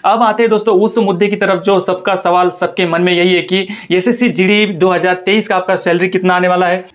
अब आते हैं दोस्तों उस मुद्दे की तरफ जो सबका सवाल सबके मन में यही है कि एसएससी जीडी 2023 का आपका सैलरी कितना आने वाला है।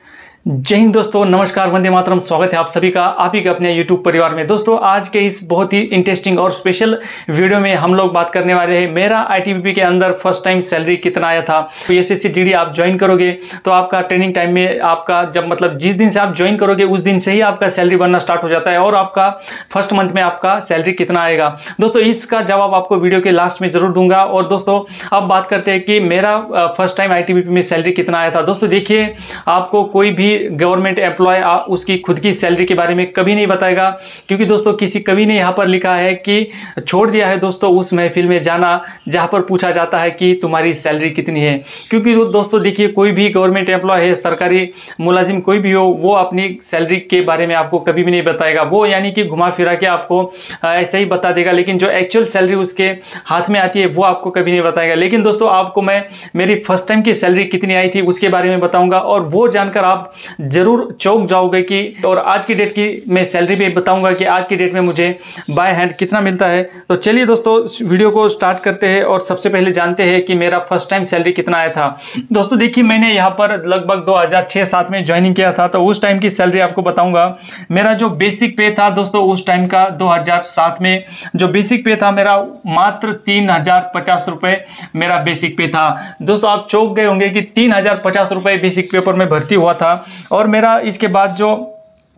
जय हिंद दोस्तों, नमस्कार, वंदे मातरम। स्वागत है आप सभी का आप ही के अपने यूट्यूब परिवार में। दोस्तों आज के इस बहुत ही इंटरेस्टिंग और स्पेशल वीडियो में हम लोग बात करने वाले हैं मेरा आईटीबीपी के अंदर फर्स्ट टाइम सैलरी कितना आया था। तो एसएससी जीडी आप ज्वाइन करोगे तो आपका ट्रेनिंग टाइम में आपका जब मतलब जिस दिन से आप ज्वाइन करोगे उस दिन से ही आपका सैलरी बनना स्टार्ट हो जाता है और आपका फर्स्ट मंथ में आपका सैलरी कितना आएगा दोस्तों, इसका जवाब आपको वीडियो के लास्ट में जरूर दूंगा। और दोस्तों अब बात करते हैं कि मेरा फर्स्ट टाइम आईटीबीपी में सैलरी कितना आया था। दोस्तों देखिए, आपको कोई भी गवर्नमेंट एम्प्लॉय उसकी खुद की सैलरी के बारे में कभी नहीं बताएगा, क्योंकि दोस्तों किसी कवि ने यहाँ पर लिखा है कि छोड़ दिया है दोस्तों उस महफिल में जाना जहाँ पर पूछा जाता है कि तुम्हारी सैलरी कितनी है। क्योंकि दोस्तों देखिए, कोई भी गवर्नमेंट एम्प्लॉय है, सरकारी मुलाजिम कोई भी हो, वो अपनी सैलरी के बारे में आपको कभी भी नहीं बताएगा। वो यानी कि घुमा फिरा के आपको ऐसे ही बता देगा, लेकिन जो एक्चुअल सैलरी उसके हाथ में आती है वो आपको कभी नहीं बताएगा। लेकिन दोस्तों आपको मैं मेरी फर्स्ट टाइम की सैलरी कितनी आई थी उसके बारे में बताऊंगा, और वो जानकर आप जरूर चौंक जाओगे कि और आज की डेट की मैं सैलरी भी बताऊंगा कि आज की डेट में मुझे बाय हैंड कितना मिलता है। तो चलिए दोस्तों वीडियो को स्टार्ट करते हैं और सबसे पहले जानते हैं कि मेरा फर्स्ट टाइम सैलरी कितना आया था। दोस्तों देखिए, मैंने यहाँ पर लगभग 2006-07 में ज्वाइनिंग किया था, तो उस टाइम की सैलरी आपको बताऊंगा। मेरा जो बेसिक पे था दोस्तों उस टाइम का 2007 में जो बेसिक पे था मेरा मात्र 3050 रुपये मेरा बेसिक पे था। दोस्तों आप चौंक गए होंगे कि 3050 रुपये बेसिक पे पर मैं भर्ती हुआ था। और मेरा इसके बाद जो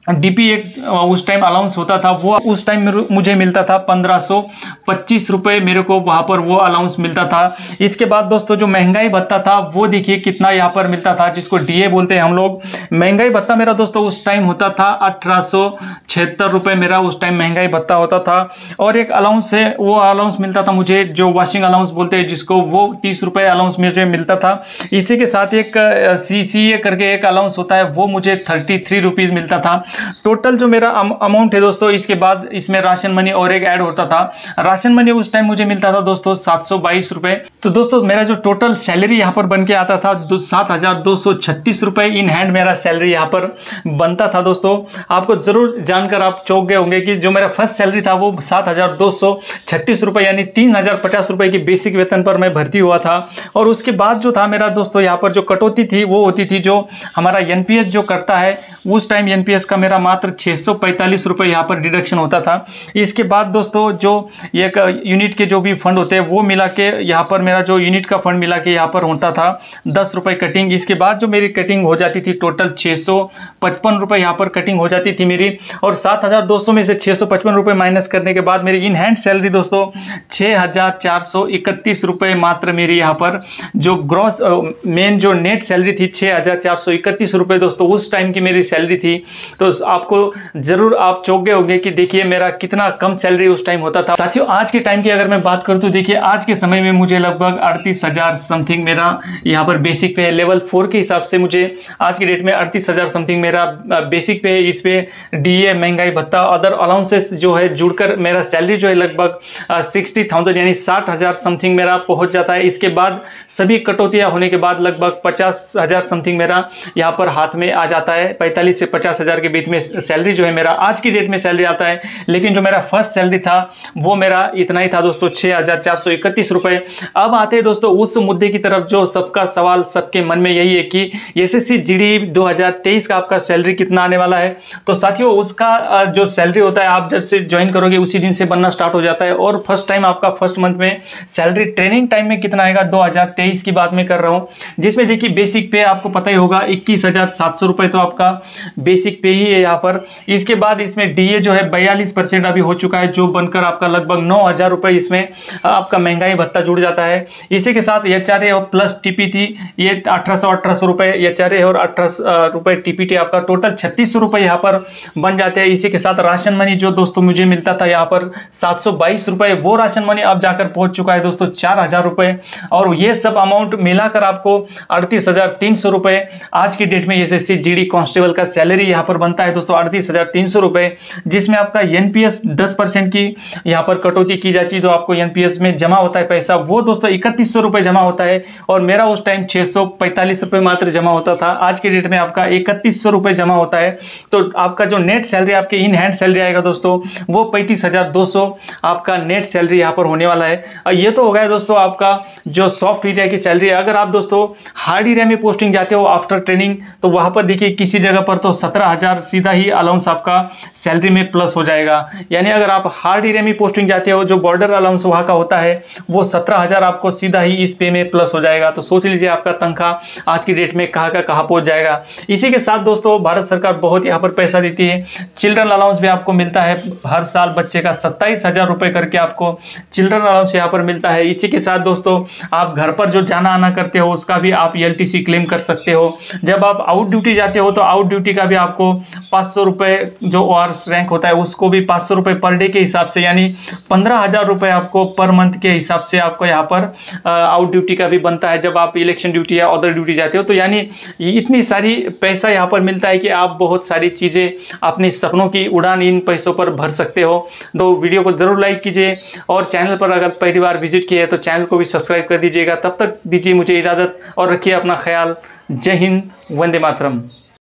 डीपी एक उस टाइम अलाउंस होता था वो उस टाइम मुझे मिलता था 1525 रुपये, मेरे को वहाँ पर वो अलाउंस मिलता था। इसके बाद दोस्तों जो महंगाई भत्ता था वो देखिए कितना यहाँ पर मिलता था, जिसको डीए बोलते हैं हम लोग। महंगाई भत्ता मेरा दोस्तों उस टाइम होता था 1876 रुपये मेरा उस टाइम महंगाई भत्ता होता था। और एक अलाउंस है, वो अलाउंस मिलता था मुझे जो वॉशिंग अलाउंस बोलते हैं जिसको, वो 30 रुपये अलाउंस मुझे मिलता था। इसी के साथ एक CCA करके एक अलाउंस होता है, वो मुझे 33 रुपीज़ मिलता था। टोटल जो मेरा अमाउंट है दोस्तों, इसके बाद इसमें राशन मनी और एक ऐड होता था। राशन मनी उस टाइम मुझे मिलता था दोस्तों 722 रुपये। तो दोस्तों मेरा जो टोटल सैलरी यहाँ पर बन के आता था 7236 रुपये इन हैंड मेरा सैलरी यहाँ पर बनता था। दोस्तों आपको जरूर जानकर आप चौंक गए होंगे कि जो मेरा फर्स्ट सैलरी था वो 7236 रुपये यानी 3050 रुपये की बेसिक वेतन पर मैं भर्ती हुआ था। और उसके बाद जो था मेरा दोस्तों यहाँ पर जो कटौती थी वो होती थी जो हमारा एनपीएस जो करता है, उस टाइम एनपीएस का मेरा मात्र 645 रुपये यहाँ पर डिडक्शन होता था। इसके बाद दोस्तों जो एक यूनिट के जो भी फंड होते हैं वो मिला के यहाँ पर मेरा जो यूनिट का फंड मिला के यहाँ पर होता था 10 रुपये कटिंग। इसके बाद जो मेरी कटिंग हो जाती थी टोटल 655 रुपये यहाँ पर कटिंग हो जाती थी मेरी। और 7200 में से 655 रुपये माइनस करने के बाद मेरी इन हैंड सैलरी दोस्तों 6431 रुपये मात्र मेरी यहाँ पर जो ग्रॉस मेन जो नेट सैलरी थी 6431 रुपये दोस्तों उस टाइम की मेरी सैलरी थी। तो आपको जरूर आप चौंक गए होंगे कि देखिए मेरा कितना कम सैलरी उस टाइम होता था। साथियों आज के टाइम की अगर मैं बात करूं तो देखिए आज के समय में मुझे लगभग 38,000 समथिंग मेरा यहाँ पर बेसिक पे है। लेवल 4 के हिसाब से मुझे आज की डेट में 38,000 समथिंग मेरा बेसिक पे है। इस पे डीए, महंगाई भत्ता, अदर अलाउंसेस जो है जुड़कर मेरा सैलरी जो है लगभग 60,000 यानी 60,000 समथिंग मेरा पहुँच जाता है। इसके बाद सभी कटौतियाँ होने के बाद लगभग 50,000 समथिंग मेरा यहाँ पर हाथ में आ जाता है। 45 से 50,000 के बीच में सैलरी जो है मेरा आज की डेट में सैलरी आता है। लेकिन जो मेरा फर्स्ट सैलरी था वो मेरा इतना ही था दोस्तों 6431 रुपये। अब आते हैं दोस्तों उस मुद्दे की तरफ जो सबका सवाल सबके मन में यही है कि एसएससी जीडी 2023 का आपका सैलरी कितना आने वाला है। तो साथियों उसका जो सैलरी होता है आप जब से ज्वाइन करोगे उसी दिन से बनना स्टार्ट हो जाता है। और फर्स्ट टाइम आपका फर्स्ट मंथ में सैलरी ट्रेनिंग टाइम में कितना आएगा 2023 की बात मैं कर रहा हूँ, जिसमें देखिए बेसिक पे आपको पता ही होगा 21,700 रुपये तो आपका बेसिक पे ही है यहाँ पर। इसके बाद इसमें डीए जो है 42% अभी हो चुका है, जो बनकर आपका लगभग 9,000 रुपये इसमें आपका महंगाई भत्ता जुड़ जाता है। इसी के साथ एचआरए और प्लस टीपीटी ये 1800 रुपये एचआरए और 18 रुपये टीपीटी आपका टोटल 3600 रुपये यहाँ पर बन जाते हैं। इसी के साथ राशन मनी जो दोस्तों मुझे मिलता था यहाँ पर 722 रुपये, वो राशन मनी अब जाकर पहुँच चुका है दोस्तों 4,000 रुपये। और ये सब अमाउंट मिलाकर आपको 38,300 रुपये आज की डेट में एसएससी जीडी कांस्टेबल का सैलरी यहाँ पर बनता बनता है दोस्तों 38,300 रुपये, जिसमें आपका एनपीएस 10% की यहाँ पर कटौती की जाती है। जो आपको एनपीएस में जमा होता है पैसा वो दोस्तों 3100 रुपये जमा होता है, और मेरा उस टाइम 645 रुपये मात्र जमा होता था। आज के डेट में आपका 3100 रुपये जमा होता है। तो आपका जो नेट सैलरी आपके इन हैंड सैलरी आएगा दोस्तों वो 35,200 आपका नेट सैलरी यहाँ पर होने वाला है। और ये तो हो गया दोस्तों आपका जो सॉफ्ट एरिया की सैलरी है। अगर आप दोस्तों हार्ड एरिया में पोस्टिंग जाते हो आफ्टर ट्रेनिंग, तो वहाँ पर देखिए किसी जगह पर तो 17,000 सीधा ही अलाउंस आपका सैलरी में प्लस हो जाएगा। यानी अगर आप हार्ड एरिया में पोस्टिंग जाते हो, जो बॉर्डर अलाउंस वहाँ का होता है वो 17,000 आपको सीधा ही इस पे में प्लस हो जाएगा। तो सोच लीजिए आपका तनख्वाह आज की डेट में कहाँ का कहाँ पहुँच जाएगा। इसी के साथ दोस्तों भारत सरकार बहुत यहाँ पर पैसा देती है। चिल्ड्रन अलाउंस भी आपको मिलता है हर साल बच्चे का 27,000 रुपये करके आपको चिल्ड्रन अलाउंस यहाँ पर मिलता है। इसी के साथ दोस्तों आप घर पर जो जाना आना करते हो उसका भी आप एलटीसी क्लेम कर सकते हो। जब आप आउट ड्यूटी जाते हो तो आउट ड्यूटी का भी आपको 500 रुपये, जो ORS रैंक होता है उसको भी 500 रुपये पर डे के हिसाब से, यानी 15,000 रुपये आपको पर मंथ के हिसाब से आपको यहाँ पर आउट ड्यूटी का भी बनता है जब आप इलेक्शन ड्यूटी या अदर ड्यूटी जाते हो। तो यानी इतनी सारी पैसा यहाँ पर मिलता है कि आप बहुत सारी चीज़ें अपने सपनों की उड़ान इन पैसों पर भर सकते हो। तो वीडियो को ज़रूर लाइक कीजिए, और चैनल पर अगर पहली बार विजिट किए तो चैनल को भी सब्सक्राइब कर दीजिएगा। तब तक दीजिए मुझे इजाज़त और रखिए अपना ख्याल। जय हिंद, वंदे मातरम।